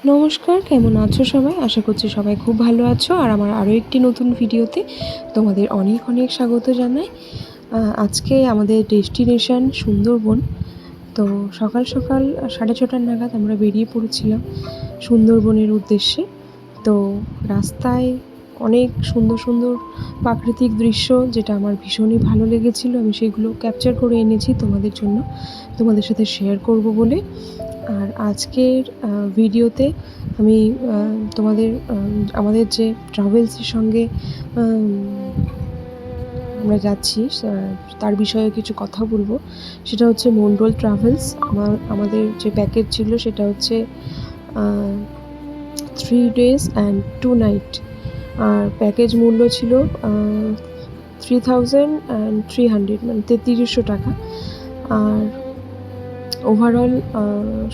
নমস্কার, কেমন আছো সবাই? আশা করছি সবাই খুব ভালো আছো। আর আমার আরও একটি নতুন ভিডিওতে তোমাদের অনেক অনেক স্বাগত জানাই। আজকে আমাদের ডেস্টিনেশন সুন্দরবন। তো সকাল সকাল 6:30 নাগাদ আমরা বেরিয়ে পড়েছিলাম সুন্দরবনের উদ্দেশ্যে। তো রাস্তায় অনেক সুন্দর সুন্দর প্রাকৃতিক দৃশ্য, যেটা আমার ভীষণই ভালো লেগেছিলো। আমি সেগুলো ক্যাপচার করে এনেছি তোমাদের জন্য, তোমাদের সাথে শেয়ার করব বলে। আর আজকের ভিডিওতে আমি তোমাদের আমাদের যে ট্রাভেলসের সঙ্গে আমরা যাচ্ছি তার বিষয়ে কিছু কথা বলবো। সেটা হচ্ছে মণ্ডল ট্রাভেলস। আমাদের যে প্যাকেজ ছিল সেটা হচ্ছে 3 days and 2 night। আর প্যাকেজ মূল্য ছিল 3300, মানে 3300 টাকা। আর ওভারঅল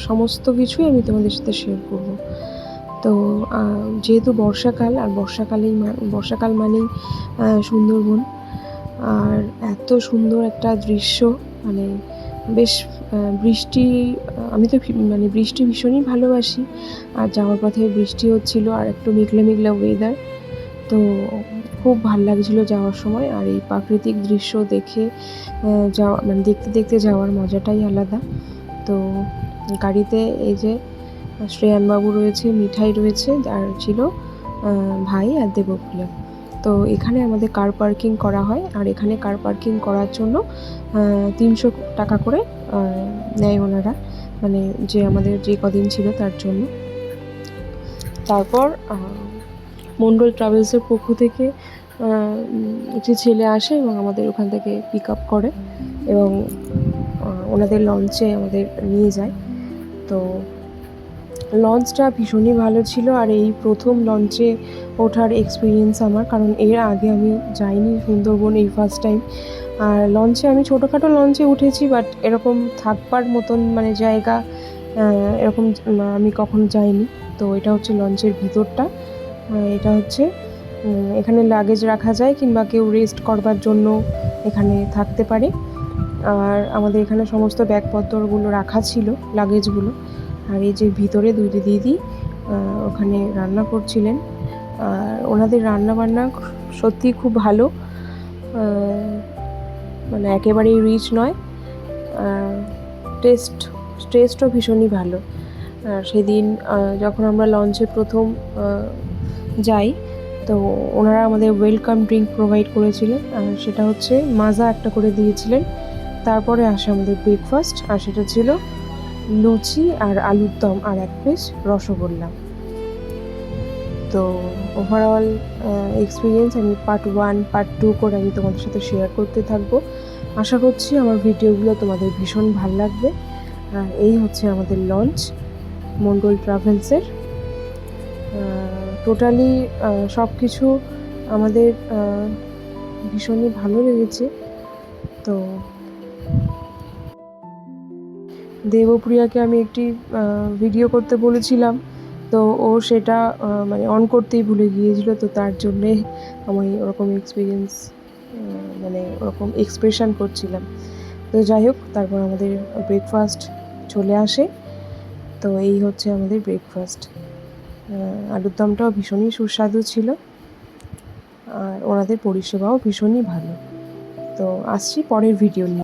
সমস্ত কিছুই আমি তোমাদের সাথে শেয়ার করব। তো যেহেতু বর্ষাকাল, আর বর্ষাকাল মানেই সুন্দরবন। আর এত সুন্দর একটা দৃশ্য, মানে বেশ বৃষ্টি, আমি তো মানে বৃষ্টি ভীষণই ভালোবাসি। আর যাওয়ার পথে বৃষ্টি হচ্ছিল, আর একটু মেঘলা মেঘলা ওয়েদার। তো খুব ভাল লাগছিলো যাওয়ার সময়। আর এই প্রাকৃতিক দৃশ্য দেখে যাওয়া, মানে দেখতে দেখতে যাওয়ার মজাটাই আলাদা। তো গাড়িতে এই যে শ্রেয়ানবাবু রয়েছে, মিঠাই রয়েছে, আর ছিল ভাই আর দেবপ্রিয়া। তো এখানে আমাদের কার পার্কিং করা হয়। আর এখানে কার পার্কিং করার জন্য 300 টাকা করে নেয় ওনারা, মানে যে আমাদের যে কদিন ছিল তার জন্য। তারপর মণ্ডল ট্রাভেলসের পক্ষ থেকে একটি ছেলে আসে এবং আমাদের ওখান থেকে পিক আপ করে এবং ওনাদের লঞ্চে আমাদের নিয়ে যায়। তো লঞ্চটা ভীষণই ভালো ছিল। আর এই প্রথম লঞ্চে ওঠার এক্সপিরিয়েন্স আমার, কারণ এর আগে আমি যাইনি সুন্দরবন, এই ফার্স্ট টাইম। আর লঞ্চে আমি ছোটোখাটো লঞ্চে উঠেছি, বাট এরকম থাকবার মতন মানে জায়গা এরকম আমি কখনো যাইনি। তো এটা হচ্ছে লঞ্চের ভিতরটা। এটা হচ্ছে এখানে লাগেজ রাখা যায়, কিংবা কেউ রেস্ট করবার জন্য এখানে থাকতে পারে। আর আমাদের এখানে সমস্ত ব্যাগপত্রগুলো রাখা ছিল, লাগেজগুলো। আর এই যে ভিতরে দুইটি দিদি ওখানে রান্না করছিলেন। আর ওনাদের রান্নাবান্না সত্যি খুব ভালো, মানে একেবারেই রিচ নয়। টেস্টও ভীষণই ভালো। আর সেদিন যখন আমরা লঞ্চে প্রথম যাই, তো ওনারা আমাদের ওয়েলকাম ড্রিঙ্ক প্রোভাইড করেছিলেন। আর সেটা হচ্ছে মাজা একটা করে দিয়েছিলেন। তারপরে আসে আমাদের ব্রেকফাস্ট, আর সেটা ছিল লুচি আর আলুর দম আর 1 পিস রসগোল্লা। তো ওভারঅল এক্সপিরিয়েন্স আমি পার্ট 1 পার্ট 2 করে আমি তোমাদের সাথে শেয়ার করতে থাকবো। আশা করছি আমার ভিডিওগুলো তোমাদের ভীষণ ভালো লাগবে। আর এই হচ্ছে আমাদের লঞ্চ মণ্ডল ট্রাভেলসের। টোটালি সব কিছু আমাদের ভীষণই ভালো লেগেছে। তো দেবপ্রিয়াকে আমি একটি ভিডিও করতে বলেছিলাম, তো ও সেটা মানে অন করতেই ভুলে গিয়েছিল। তো তার জন্যে আমি ওরকম এক্সপিরিয়েন্স, মানে ওরকম এক্সপ্রেশন করছিলাম। তো যাই হোক, তারপর আমাদের ব্রেকফাস্ট চলে আসে। তো এই হচ্ছে আমাদের ব্রেকফাস্ট। আলুর দমটাও ভীষণই সুস্বাদু ছিল, আর ওনাদের পরিষেবাও ভীষণই ভালো। তো আসছি পরের ভিডিও নিয়ে।